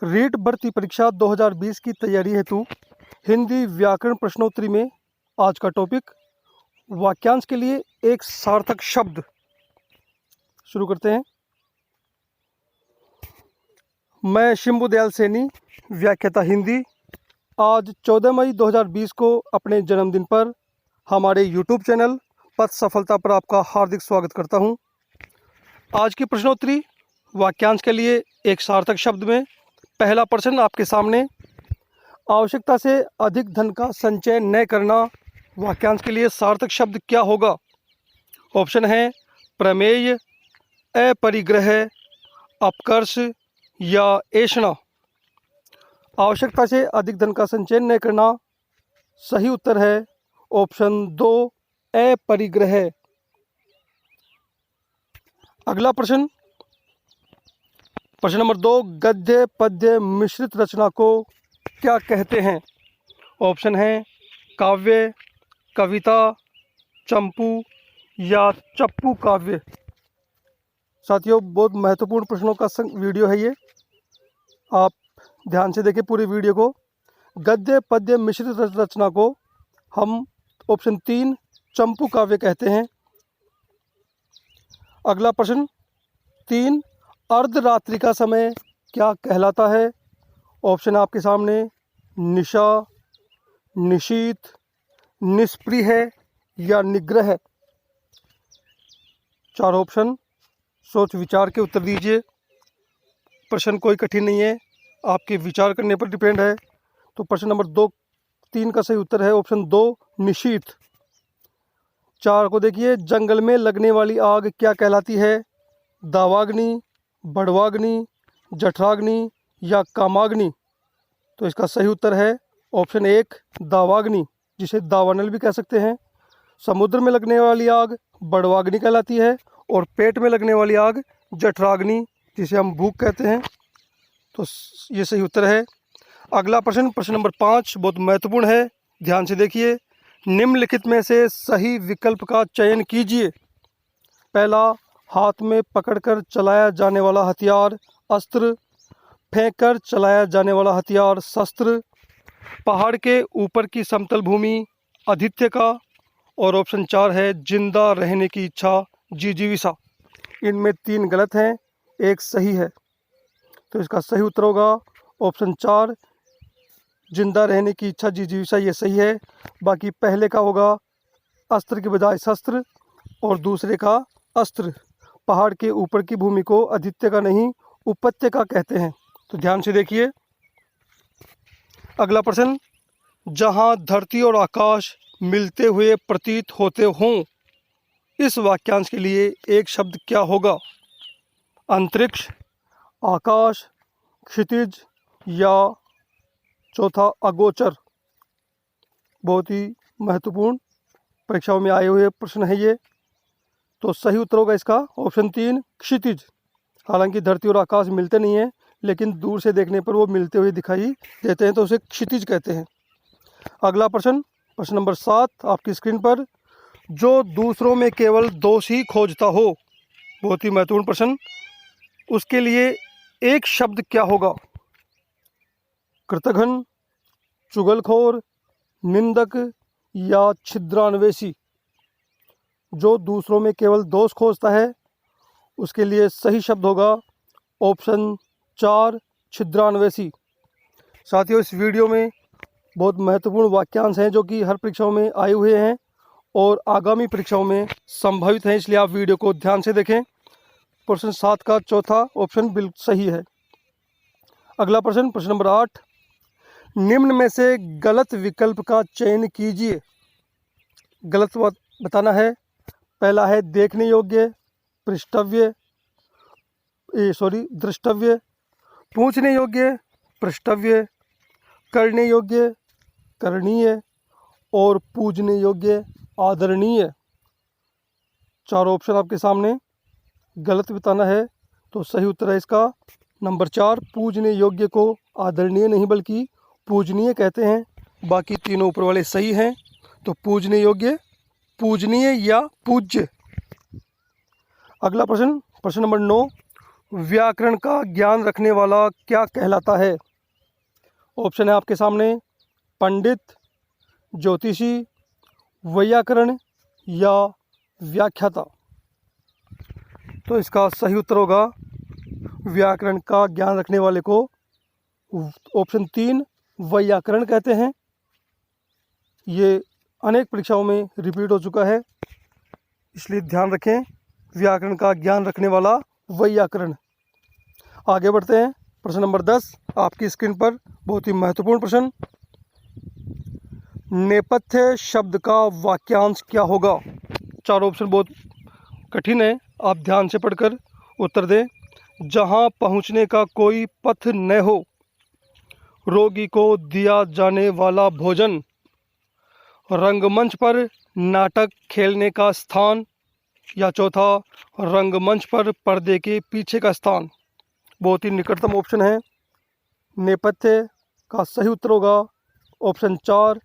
रीट भर्ती परीक्षा 2020 की तैयारी हेतु हिंदी व्याकरण प्रश्नोत्तरी में आज का टॉपिक वाक्यांश के लिए एक सार्थक शब्द। शुरू करते हैं। मैं शिंबु दयाल सैनी, व्याख्याता हिंदी, आज 14 मई 2020 को अपने जन्मदिन पर हमारे YouTube चैनल पथ सफलता पर आपका हार्दिक स्वागत करता हूं। आज की प्रश्नोत्तरी वाक्यांश के लिए एक सार्थक शब्द में पहला प्रश्न आपके सामने। आवश्यकता से अधिक धन का संचय न करना, वाक्यांश के लिए सार्थक शब्द क्या होगा? ऑप्शन है प्रमेय, अपरिग्रह, अपकर्ष या ऐषणा। आवश्यकता से अधिक धन का संचय न करना, सही उत्तर है ऑप्शन 2 अपरिग्रह। अगला प्रश्न नंबर 2, गद्य पद्य मिश्रित रचना को क्या कहते हैं? ऑप्शन है काव्य, कविता, चंपू या चप्पू काव्य। साथियों, बहुत महत्वपूर्ण प्रश्नों का वीडियो है ये, आप ध्यान से देखें पूरी वीडियो को। गद्य पद्य मिश्रित रचना को हम ऑप्शन 3 चंपू काव्य कहते हैं। अगला प्रश्न 3, अर्धरात्रि का समय क्या कहलाता है? ऑप्शन आपके सामने निशा, निशीथ, निष्प्रिय या निग्रह। 4 ऑप्शन, सोच विचार के उत्तर दीजिए। प्रश्न कोई कठिन नहीं है, आपके विचार करने पर डिपेंड है। तो प्रश्न नंबर 2 3 का सही उत्तर है ऑप्शन 2 निशीथ। 4 को देखिए, जंगल में लगने वाली आग क्या कहलाती है? दावाग्नि, बड़वाग्नि, जठराग्नि या कामाग्नि। तो इसका सही उत्तर है ऑप्शन 1 दावाग्नि, जिसे दावानल भी कह सकते हैं। समुद्र में लगने वाली आग बड़वाग्नि कहलाती है और पेट में लगने वाली आग जठराग्नि, जिसे हम भूख कहते हैं। तो ये सही उत्तर है। अगला प्रश्न नंबर 5 बहुत महत्वपूर्ण है, ध्यान से देखिए। निम्नलिखित में से सही विकल्प का चयन कीजिए। पहला, हाथ में पकड़कर चलाया जाने वाला हथियार अस्त्र, फेंककर चलाया जाने वाला हथियार शस्त्र, पहाड़ के ऊपर की समतल भूमि आदित्य का, और ऑप्शन 4 है जिंदा रहने की इच्छा जिजीविषा। इनमें 3 गलत हैं, एक सही है। तो इसका सही उत्तर होगा ऑप्शन 4 जिंदा रहने की इच्छा जिजीविषा, ये सही है। बाकी पहले का होगा अस्त्र के बजाय शस्त्र और दूसरे का अस्त्र। पहाड़ के ऊपर की भूमि को आदित्य का नहीं उपत्यका कहते हैं। तो ध्यान से देखिए। अगला प्रश्न, जहां धरती और आकाश मिलते हुए प्रतीत होते हों, इस वाक्यांश के लिए एक शब्द क्या होगा? अंतरिक्ष, आकाश, क्षितिज या चौथा अगोचर। बहुत ही महत्वपूर्ण परीक्षाओं में आए हुए प्रश्न है ये। तो सही उत्तर होगा इसका ऑप्शन 3 क्षितिज। हालांकि धरती और आकाश मिलते नहीं हैं, लेकिन दूर से देखने पर वो मिलते हुए दिखाई देते हैं, तो उसे क्षितिज कहते हैं। अगला प्रश्न नंबर 7 आपकी स्क्रीन पर, जो दूसरों में केवल दोष ही खोजता हो, बहुत ही महत्वपूर्ण प्रश्न, उसके लिए एक शब्द क्या होगा? कृतघ्न, चुगलखोर, निंदक या छिद्रान्वेषी। जो दूसरों में केवल दोष खोजता है, उसके लिए सही शब्द होगा ऑप्शन 4 छिद्रान्वेषी। साथियों, इस वीडियो में बहुत महत्वपूर्ण वाक्यांश हैं जो कि हर परीक्षाओं में आए हुए हैं और आगामी परीक्षाओं में संभावित हैं, इसलिए आप वीडियो को ध्यान से देखें। प्रश्न 7 का चौथा ऑप्शन बिल्कुल सही है। अगला प्रश्न नंबर 8, निम्न में से गलत विकल्प का चयन कीजिए। गलत बताना है। पहला है देखने योग्य, दृष्टव्य, पूछने योग्य, पृष्ठव्य, करने योग्य, करणीय और पूजने योग्य, आदरणीय। 4 ऑप्शन आपके सामने, गलत बताना है। तो सही उत्तर है इसका नंबर 4 पूजने योग्य को आदरणीय नहीं बल्कि पूजनीय कहते हैं। बाकी तीनों ऊपर वाले सही हैं। तो पूजने योग्य, पूजनीय या पूज्य। अगला प्रश्न नंबर 9, व्याकरण का ज्ञान रखने वाला क्या कहलाता है? ऑप्शन है आपके सामने पंडित, ज्योतिषी, वैयाकरण या व्याख्याता। तो इसका सही उत्तर होगा व्याकरण का ज्ञान रखने वाले को ऑप्शन 3 वैयाकरण कहते हैं। ये अनेक परीक्षाओं में रिपीट हो चुका है, इसलिए ध्यान रखें, व्याकरण का ज्ञान रखने वाला वैयाकरण। आगे बढ़ते हैं, प्रश्न नंबर 10 आपकी स्क्रीन पर, बहुत ही महत्वपूर्ण प्रश्न। नेपथ्य शब्द का वाक्यांश क्या होगा? 4 ऑप्शन बहुत कठिन है, आप ध्यान से पढ़कर उत्तर दें। जहां पहुंचने का कोई पथ न हो, रोगी को दिया जाने वाला भोजन, रंगमंच पर नाटक खेलने का स्थान, या चौथा रंगमंच पर पर्दे के पीछे का स्थान। बहुत ही निकटतम ऑप्शन है, नेपथ्य का सही उत्तर होगा ऑप्शन 4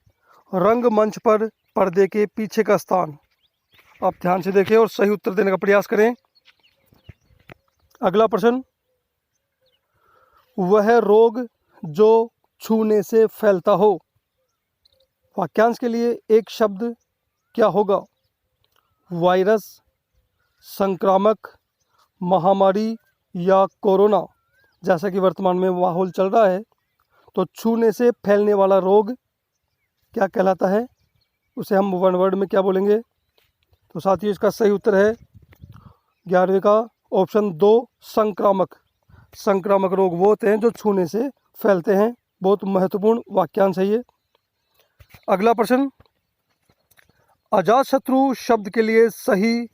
रंगमंच पर पर्दे के पीछे का स्थान। आप ध्यान से देखें और सही उत्तर देने का प्रयास करें। अगला प्रश्न, वह रोग जो छूने से फैलता हो। वाक्यांश के लिए एक शब्द क्या होगा? वायरस, संक्रामक, महामारी या कोरोना। जैसा कि वर्तमान में माहौल चल रहा है, तो छूने से फैलने वाला रोग क्या कहलाता है, उसे हम वन वर्ड में क्या बोलेंगे? तो साथियों इसका सही उत्तर है 11वें का ऑप्शन 2 संक्रामक। संक्रामक रोग वो होते हैं जो छूने से फैलते हैं। बहुत महत्वपूर्ण वाक्यांश है ये। अगला प्रश्न, अजातशत्रु शब्द के लिए सही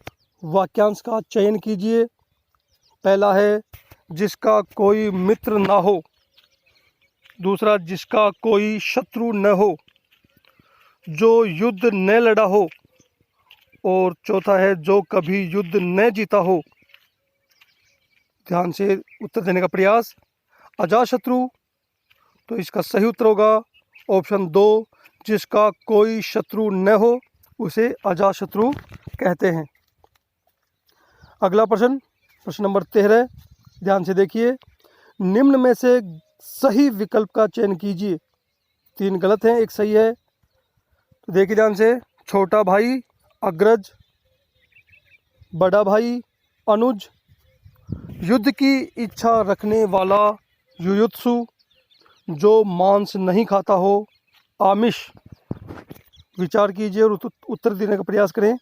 वाक्यांश का चयन कीजिए। पहला है जिसका कोई मित्र ना हो, दूसरा जिसका कोई शत्रु न हो, जो युद्ध न लड़ा हो, और चौथा है जो कभी युद्ध न जीता हो। ध्यान से उत्तर देने का प्रयास। अजातशत्रु, तो इसका सही उत्तर होगा ऑप्शन 2 जिसका कोई शत्रु न हो उसे अजातशत्रु कहते हैं। अगला प्रश्न, प्रश्न नंबर 13, ध्यान से देखिए। निम्न में से सही विकल्प का चयन कीजिए। 3 गलत हैं, एक सही है, तो देखिए ध्यान से। छोटा भाई अग्रज, बड़ा भाई अनुज, युद्ध की इच्छा रखने वाला युयुत्सु, जो मांस नहीं खाता हो आमिष। विचार कीजिए और उत्तर देने का प्रयास करें।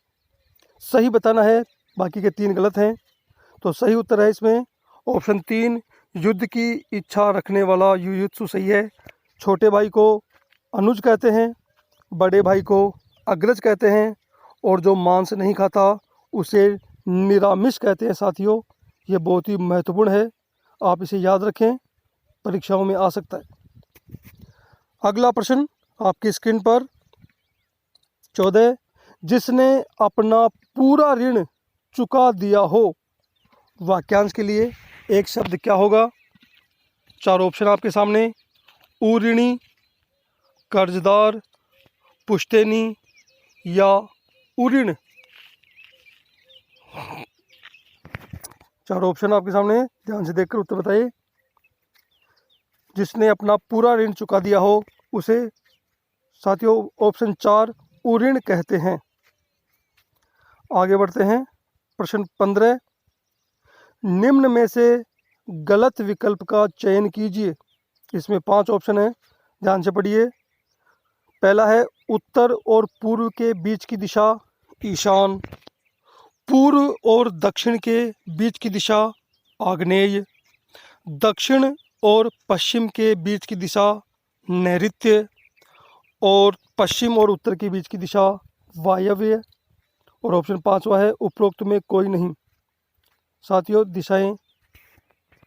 सही बताना है, बाकी के 3 गलत हैं। तो सही उत्तर है इसमें ऑप्शन 3 युद्ध की इच्छा रखने वाला युयुत्सु सही है। छोटे भाई को अनुज कहते हैं, बड़े भाई को अग्रज कहते हैं, और जो मांस नहीं खाता उसे निरामिष कहते हैं। साथियों ये बहुत ही महत्वपूर्ण है, आप इसे याद रखें, परीक्षाओं में आ सकता है। अगला प्रश्न आपकी स्क्रीन पर 14, जिसने अपना पूरा ऋण चुका दिया हो। वाक्यांश के लिए एक शब्द क्या होगा? 4 ऑप्शन आपके सामने, ऊऋणी, कर्जदार, पुश्तैनी या उऋण। 4 ऑप्शन आपके सामने, ध्यान से देखकर उत्तर बताइए। जिसने अपना पूरा ऋण चुका दिया हो उसे साथियों ऑप्शन 4 उऋण कहते हैं। आगे बढ़ते हैं, प्रश्न 15, निम्न में से गलत विकल्प का चयन कीजिए। इसमें 5 ऑप्शन है, ध्यान से पढ़िए। पहला है उत्तर और पूर्व के बीच की दिशा ईशान, पूर्व और दक्षिण के बीच की दिशा आग्नेय, दक्षिण और पश्चिम के बीच की दिशा नैऋत्य, और पश्चिम और उत्तर के बीच की दिशा वायव्य, और ऑप्शन 5वां है उपरोक्त में कोई नहीं। साथियों दिशाएं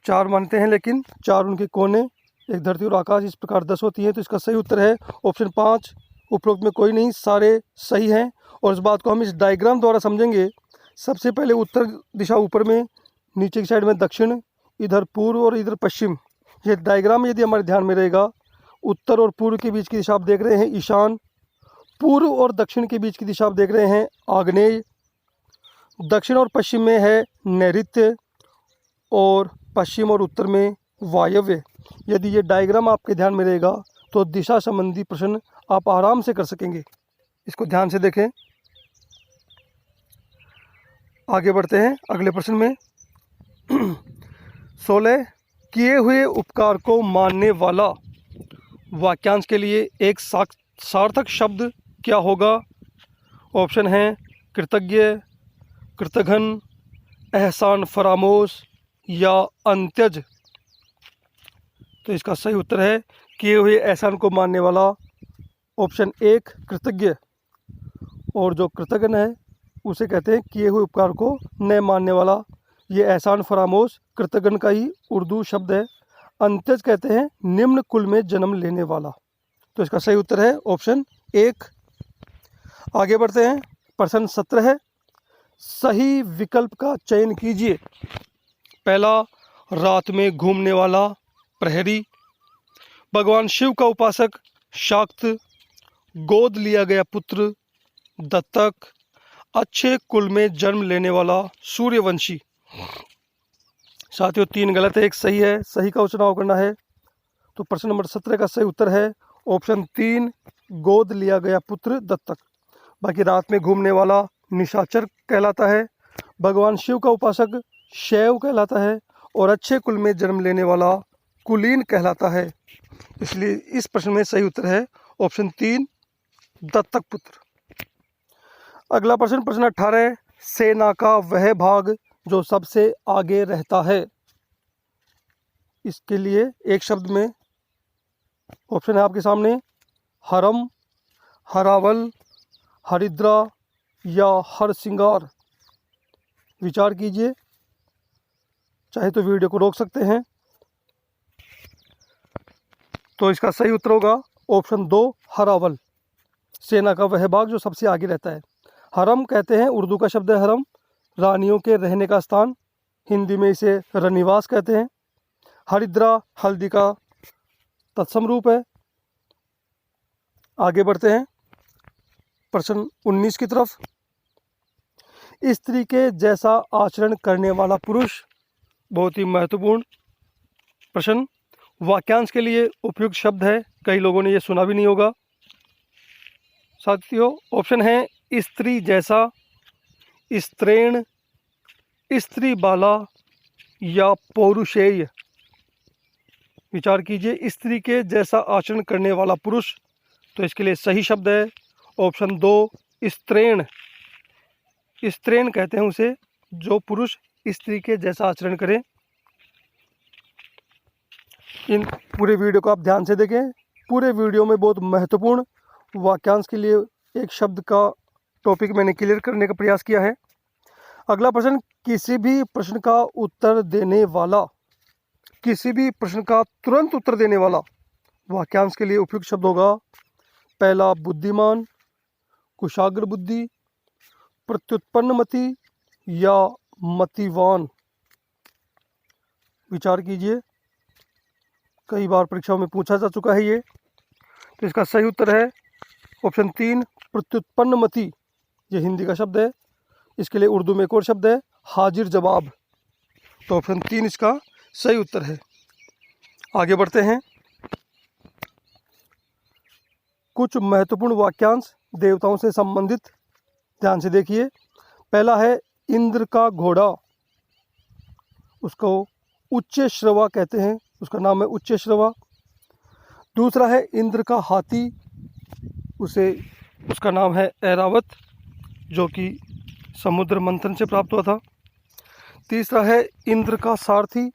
4 मानते हैं, लेकिन 4 उनके कोने, एक धरती और आकाश, इस प्रकार 10 होती हैं। तो इसका सही उत्तर है ऑप्शन 5 उपरोक्त में कोई नहीं। सारे सही हैं, और इस बात को हम इस डायग्राम द्वारा समझेंगे। सबसे पहले उत्तर दिशा ऊपर में, नीचे की साइड में दक्षिण, इधर पूर्व और इधर पश्चिम। ये डायग्राम यदि हमारे ध्यान में रहेगा, उत्तर और पूर्व के बीच की दिशा आप देख रहे हैं ईशान, पूर्व और दक्षिण के बीच की दिशा आप देख रहे हैं आग्नेय, दक्षिण और पश्चिम में है नैऋत्य, और पश्चिम और उत्तर में वायव्य। यदि ये डायग्राम आपके ध्यान में रहेगा तो दिशा संबंधी प्रश्न आप आराम से कर सकेंगे। इसको ध्यान से देखें। आगे बढ़ते हैं अगले प्रश्न में। 16 किए हुए उपकार को मानने वाला वाक्यांश के लिए एक सार्थक शब्द क्या होगा? ऑप्शन हैं कृतज्ञ, कृतघ्न, एहसान फरामोश या अंत्यज। तो इसका सही उत्तर है किए हुए एहसान को मानने वाला ऑप्शन 1 कृतज्ञ। और जो कृतघ्न है उसे कहते हैं किए हुए उपकार को न मानने वाला। ये एहसान फरामोश कृतघ्न का ही उर्दू शब्द है। अंत्यज कहते हैं निम्न कुल में जन्म लेने वाला। तो इसका सही उत्तर है ऑप्शन 1। आगे बढ़ते हैं। प्रश्न 17 है, सही विकल्प का चयन कीजिए। पहला, रात में घूमने वाला प्रहरी, भगवान शिव का उपासक शाक्त, गोद लिया गया पुत्र दत्तक, अच्छे कुल में जन्म लेने वाला सूर्यवंशी। साथियों 3 गलत है, 1 सही है। सही का चुनाव करना है। तो प्रश्न नंबर 17 का सही उत्तर है ऑप्शन 3 गोद लिया गया पुत्र दत्तक। बाकी रात में घूमने वाला निशाचर कहलाता है, भगवान शिव का उपासक शैव कहलाता है और अच्छे कुल में जन्म लेने वाला कुलीन कहलाता है। इसलिए इस प्रश्न में सही उत्तर है ऑप्शन 3 दत्तक पुत्र। अगला प्रश्न, प्रश्न 18, सेना का वह भाग जो सबसे आगे रहता है। इसके लिए एक शब्द में ऑप्शन है आपके सामने, हरम, हरावल, हरिद्रा या हरसिंगार। विचार कीजिए, चाहे तो वीडियो को रोक सकते हैं। तो इसका सही उत्तर होगा ऑप्शन 2 हरावल। सेना का वह भाग जो सबसे आगे रहता है। हरम कहते हैं, उर्दू का शब्द है हरम, रानियों के रहने का स्थान। हिंदी में इसे रनिवास कहते हैं। हरिद्रा हल्दी का तत्सम रूप है। आगे बढ़ते हैं प्रश्न 19 की तरफ। स्त्री के जैसा आचरण करने वाला पुरुष, बहुत ही महत्वपूर्ण प्रश्न। वाक्यांश के लिए उपयुक्त शब्द है, कई लोगों ने ये सुना भी नहीं होगा। साथियों ऑप्शन है स्त्री जैसा, स्त्रीण, स्त्री बाला या पौरुषेय। विचार कीजिए, स्त्री के जैसा आचरण करने वाला पुरुष। तो इसके लिए सही शब्द है ऑप्शन 2 स्त्रीण। स्त्रीण कहते हैं उसे जो पुरुष स्त्री के जैसा आचरण करे। इन पूरे वीडियो को आप ध्यान से देखें। पूरे वीडियो में बहुत महत्वपूर्ण वाक्यांश के लिए एक शब्द का टॉपिक मैंने क्लियर करने का प्रयास किया है। अगला प्रश्न, किसी भी प्रश्न का उत्तर देने वाला, किसी भी प्रश्न का तुरंत उत्तर देने वाला वाक्यांश के लिए उपयुक्त शब्द होगा। पहला, बुद्धिमान, कुशाग्र बुद्धि, प्रत्युत्पन्न मति या मतिवान। विचार कीजिए, कई बार परीक्षाओं में पूछा जा चुका है ये। तो इसका सही उत्तर है ऑप्शन 3 प्रत्युत्पन्न मति। ये हिंदी का शब्द है। इसके लिए उर्दू में एक और शब्द है हाजिर जवाब। तो ऑप्शन 3 इसका सही उत्तर है। आगे बढ़ते हैं। कुछ महत्वपूर्ण वाक्यांश देवताओं से संबंधित, ध्यान से देखिए। पहला है इंद्र का घोड़ा, उसको उच्च श्रवा कहते हैं, उसका नाम है उच्च श्रवा। दूसरा है इंद्र का हाथी, उसका नाम है ऐरावत, जो कि समुद्र मंथन से प्राप्त हुआ था। तीसरा है इंद्र का सारथी,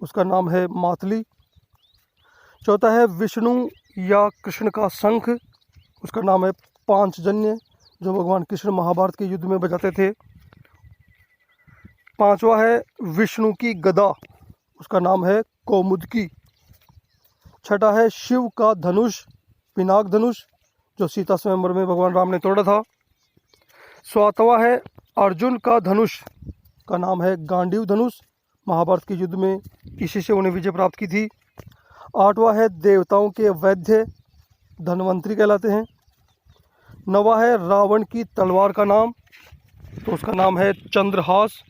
उसका नाम है मातली। चौथा है विष्णु या कृष्ण का शंख, उसका नाम है पांचजन्य, जो भगवान कृष्ण महाभारत के युद्ध में बजाते थे। पांचवा है विष्णु की गदा, उसका नाम है कौमुदकी। छठा है शिव का धनुष, पिनाक धनुष, जो सीता स्वयंवर में भगवान राम ने तोड़ा था। सातवां है अर्जुन का धनुष, का नाम है गांडीव धनुष, महाभारत के युद्ध में इसी से उन्हें विजय प्राप्त की थी। आठवां है देवताओं के वैद्य, धन्वंतरी कहलाते हैं। नवा है रावण की तलवार का नाम, तो उसका नाम है चंद्रहास।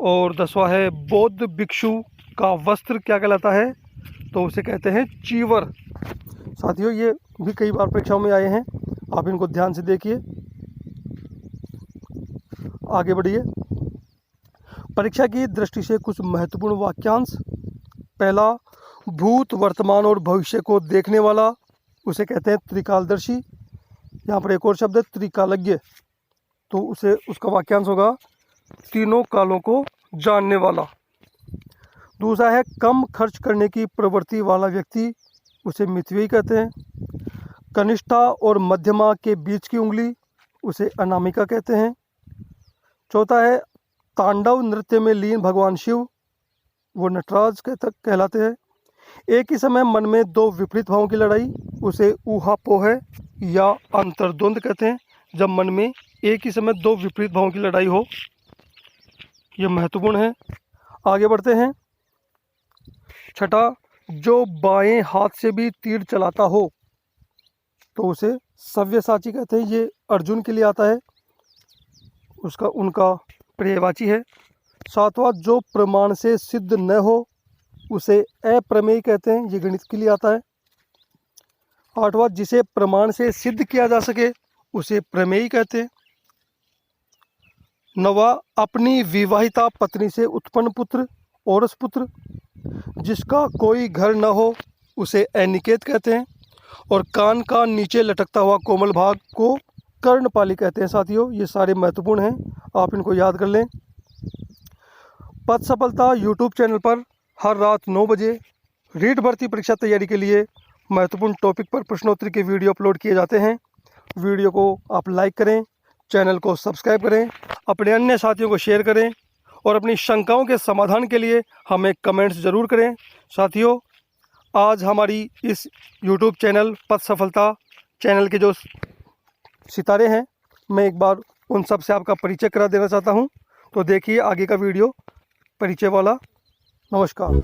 और 10वां है बौद्ध भिक्षु का वस्त्र क्या कहलाता है, तो उसे कहते हैं चीवर। साथियों ये भी कई बार परीक्षाओं में आए हैं, आप इनको ध्यान से देखिए। आगे बढ़िए। परीक्षा की दृष्टि से कुछ महत्वपूर्ण वाक्यांश। पहला, भूत वर्तमान और भविष्य को देखने वाला, उसे कहते हैं त्रिकालदर्शी। यहाँ पर एक और शब्द है त्रिकालज्ञ, तो उसे उसका वाक्यांश होगा तीनों कालों को जानने वाला। दूसरा है कम खर्च करने की प्रवृत्ति वाला व्यक्ति, उसे मितव्ययी कहते हैं। कनिष्ठा और मध्यमा के बीच की उंगली, उसे अनामिका कहते हैं। चौथा है तांडव नृत्य में लीन भगवान शिव, वो नटराज कहलाते हैं। एक ही समय मन में दो विपरीत भावों की लड़ाई, उसे ऊहापोह या अंतर्द्वंद कहते हैं। जब मन में एक ही समय दो विपरीत भावों की लड़ाई हो, यह महत्वपूर्ण है। आगे बढ़ते हैं। छठा, जो बाएं हाथ से भी तीर चलाता हो, तो उसे सव्यसाची कहते हैं। ये अर्जुन के लिए आता है, उनका पर्यायवाची है। सातवां, जो प्रमाण से सिद्ध न हो, उसे अप्रमेय कहते हैं। ये गणित के लिए आता है। आठवां, जिसे प्रमाण से सिद्ध किया जा सके, उसे प्रमेय कहते हैं। नवा, अपनी विवाहिता पत्नी से उत्पन्न पुत्र, औरस पुत्र। जिसका कोई घर न हो, उसे अनिकेत कहते हैं। और कान का नीचे लटकता हुआ कोमल भाग को कर्णपाली कहते हैं। साथियों ये सारे महत्वपूर्ण हैं, आप इनको याद कर लें। पद सफलता यूट्यूब चैनल पर हर रात 9 बजे रीट भर्ती परीक्षा तैयारी के लिए महत्वपूर्ण टॉपिक पर प्रश्नोत्तरी के वीडियो अपलोड किए जाते हैं। वीडियो को आप लाइक करें, चैनल को सब्सक्राइब करें, अपने अन्य साथियों को शेयर करें और अपनी शंकाओं के समाधान के लिए हमें कमेंट्स ज़रूर करें। साथियों आज हमारी इस यूट्यूब चैनल पद सफलता चैनल के जो सितारे हैं, मैं एक बार उन सब से आपका परिचय करा देना चाहता हूं। तो देखिए आगे का वीडियो परिचय वाला। नमस्कार।